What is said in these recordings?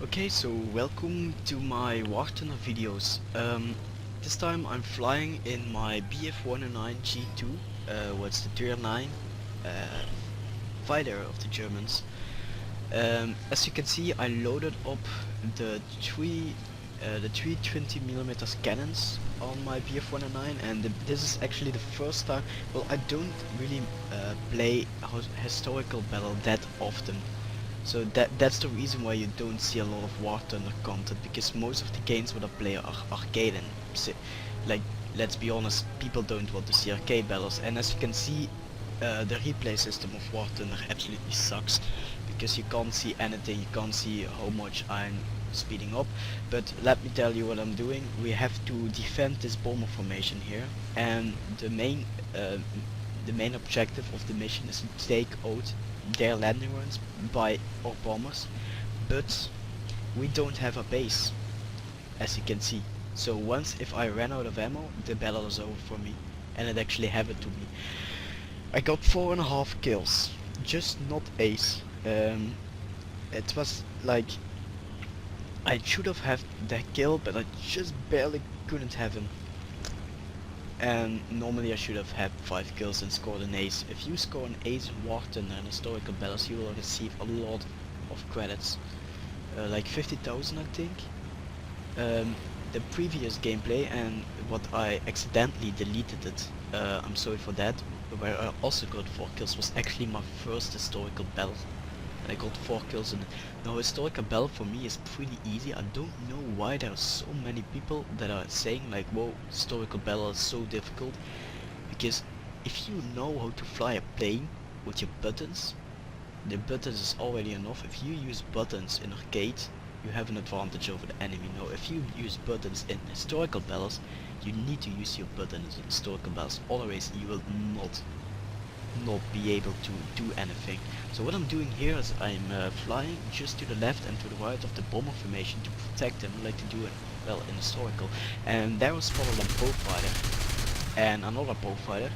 Okay, so welcome to my War Thunder videos. This time I'm flying in my BF 109G-2, what's the tier 9 uh, fighter of the Germans. As you can see, I loaded up the three 320mm cannons on my BF 109, and this is actually the first time. Well, I don't really play historical battle that often. So that's the reason why you don't see a lot of War Thunder content, because most of the games what I play are arcade, and like, let's be honest, people don't want to see arcade battles. And as you can see, the replay system of War Thunder absolutely sucks, because you can't see anything, you can't see how much I'm speeding up. But let me tell you what I'm doing. We have to defend this bomber formation here, and the main objective of the mission is to take out their landing runs by our bombers, but we don't have a base, as you can see. So once if I ran out of ammo, the battle is over for me, and it actually happened to me. I got 4.5 kills, just not ace. It was like I should have had that kill, but I just barely couldn't have him. And normally I should have had 5 kills and scored an ace. If you score an ace in War Thunder and historical battles, you will receive a lot of credits, like 50,000 I think. The previous gameplay, and what I accidentally deleted it, I'm sorry for that, where I also got 4 kills, was actually my first historical battle. And I got 4 kills in it. Now, historical battle for me is pretty easy. I don't know why there are so many people that are saying like, whoa, historical battle is so difficult. Because if you know how to fly a plane with your buttons, the buttons is already enough. If you use buttons in arcade, you have an advantage over the enemy. Now, if you use buttons in historical battles, you need to use your buttons in historical battles. Otherwise, you will not be able to do anything. So what I'm doing here is I'm flying just to the left and to the right of the bomber formation to protect them, like to do it well in historical. And there was spotted a bow fighter and another bow fighter.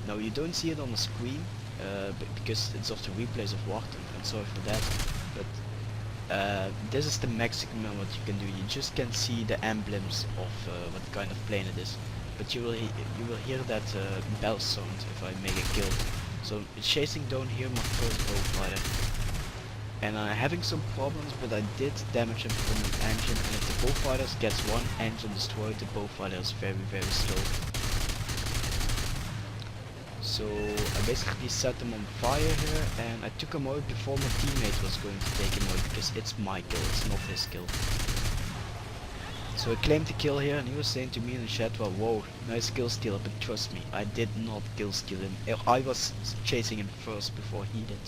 Now you don't see it on the screen because it's of the replays of War Thunder, and sorry for that. But this is the maximum what you can do. You just can see the emblems of what kind of plane it is. But you will hear that bell sound if I make a kill. So it's chasing down here my first bow fighter, and I'm having some problems, but I did damage him from an engine. And if the bow fighter gets one engine destroyed, the bow fighter is very slow. So I basically set him on fire here, and I took him out before my teammate was going to take him out, because it's my kill, it's not his kill. So I claimed the kill here, and he was saying to me in the chat, well, whoa, nice kill steal, but trust me, I did not kill steal him. I was chasing him first before he did.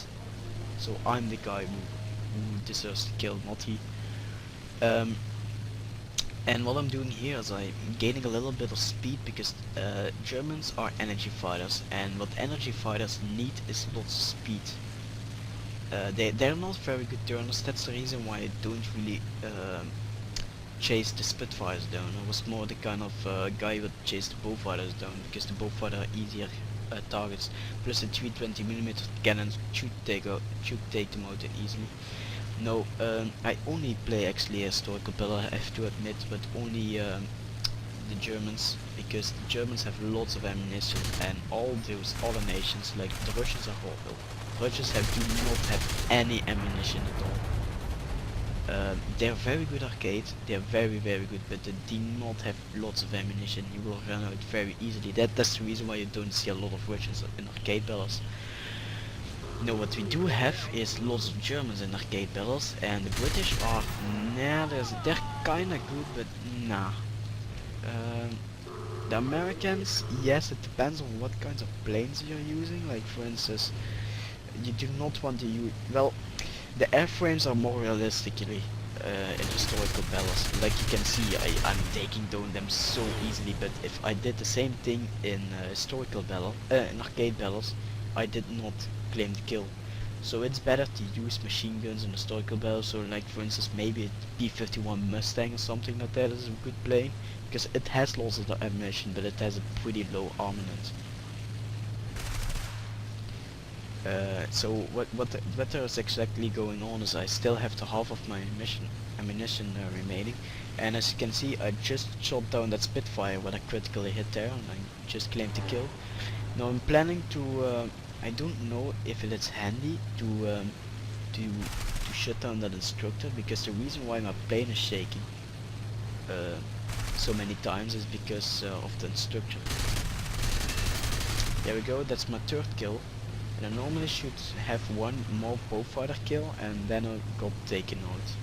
So I'm the guy who deserves the kill, not he. And what I'm doing here is I'm gaining a little bit of speed, because Germans are energy fighters, and what energy fighters need is lots of speed. They're not very good turners, that's the reason why I don't really chase the Spitfires down. I was more the kind of guy who would chase the bow fighters down, because the bow fighter are easier targets. Plus the 320mm cannons should take them out easily. No, I only play actually historical battle, I have to admit, but only the Germans, because the Germans have lots of ammunition, and all those other nations, like the Russians are horrible. The Russians do not have any ammunition at all. They're very good arcade, they're very good, but they do not have lots of ammunition. You will run out very easily. That's the reason why you don't see a lot of Russians in arcade battles. No, what we do have is lots of Germans in arcade battles, and the British are, nah, they're kinda good, but nah. The Americans, yes, it depends on what kinds of planes you're using. Like for instance, you do not want to use, well, the airframes are more realistically in historical battles. Like you can see, I'm taking down them so easily, but if I did the same thing in historical battle, in arcade battles, I did not claim the kill. So it's better to use machine guns in historical battles. So like for instance, maybe a P-51 Mustang or something like that is a good plane, because it has lots of ammunition, but it has a pretty low armament. So what there's exactly going on is I still have the half of my ammunition remaining, and as you can see, I just shot down that Spitfire when I critically hit there, and I just claimed the kill. Now I'm planning to. I don't know if it is handy to shut down that instructor, because the reason why my plane is shaking so many times is because of the instructor. There we go. That's my third kill. And I normally should have one more Beaufighter kill, and then I got taken out.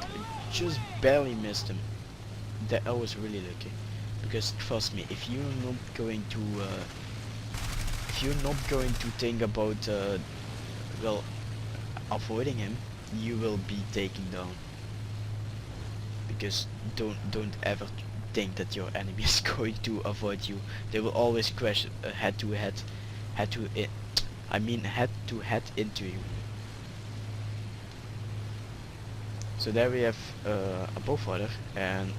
I just barely missed him. That I was really lucky, because trust me, if you're not going to think about well, avoiding him, you will be taken down. Because don't ever think that your enemy is going to avoid you. They will always crash head to head into you. So there we have a Beaufighter, and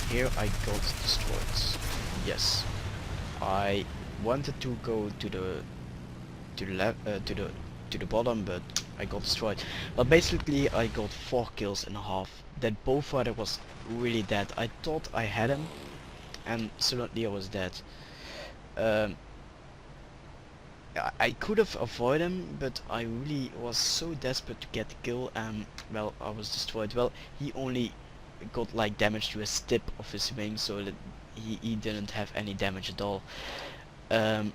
here I got destroyed. Yes, I wanted to go to the bottom, but I got destroyed. But basically I got 4 kills and a half. That Beaufighter was really dead. I thought I had him, and suddenly I was dead. I could have avoided him, but I really was so desperate to get the kill, and well, I was destroyed. Well, he only got like damage to his tip of his wing, so that he didn't have any damage at all. But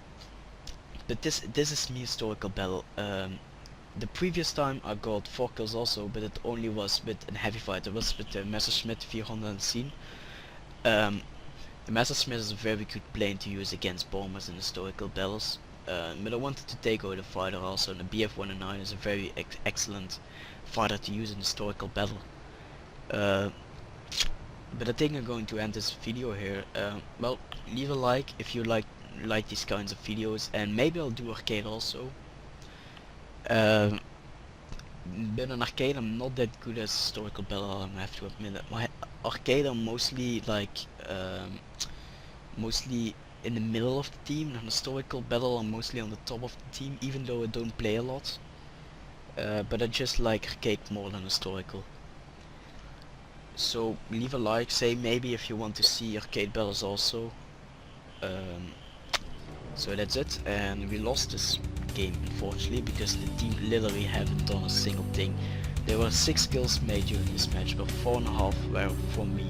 this is me historical battle. The previous time I got 4 kills also, but it only was with a heavy fighter. It was with the Messerschmitt 410. The Messerschmitt is a very good plane to use against bombers in historical battles. But I wanted to take out a fighter also, and the BF-109 is a very excellent fighter to use in historical battle. But I think I'm going to end this video here. Well, leave a like if you like these kinds of videos, and maybe I'll do arcade also. But in arcade I'm not that good as historical battle, I have to admit it. My arcade I'm mostly like mostly in the middle of the team, and historical battle I'm mostly on the top of the team, even though I don't play a lot. But I just like arcade more than historical. So leave a like, say maybe if you want to see arcade battles also. So that's it, and we lost this game unfortunately, because the team literally haven't done a single thing. There were 6 kills made during this match, but 4.5 were from me.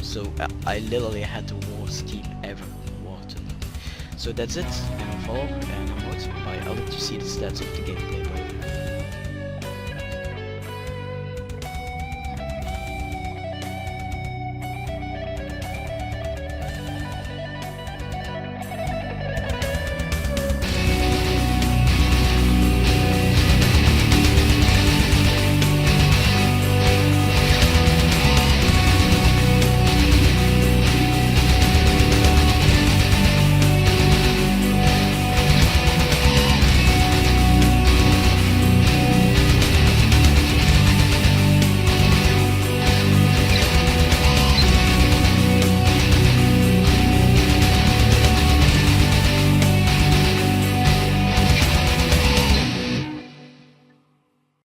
So I literally had the worst team ever in Warton. So that's it, and I'm Phalhell, and I'm out. Bye. I'll let you see the stats of the gameplay.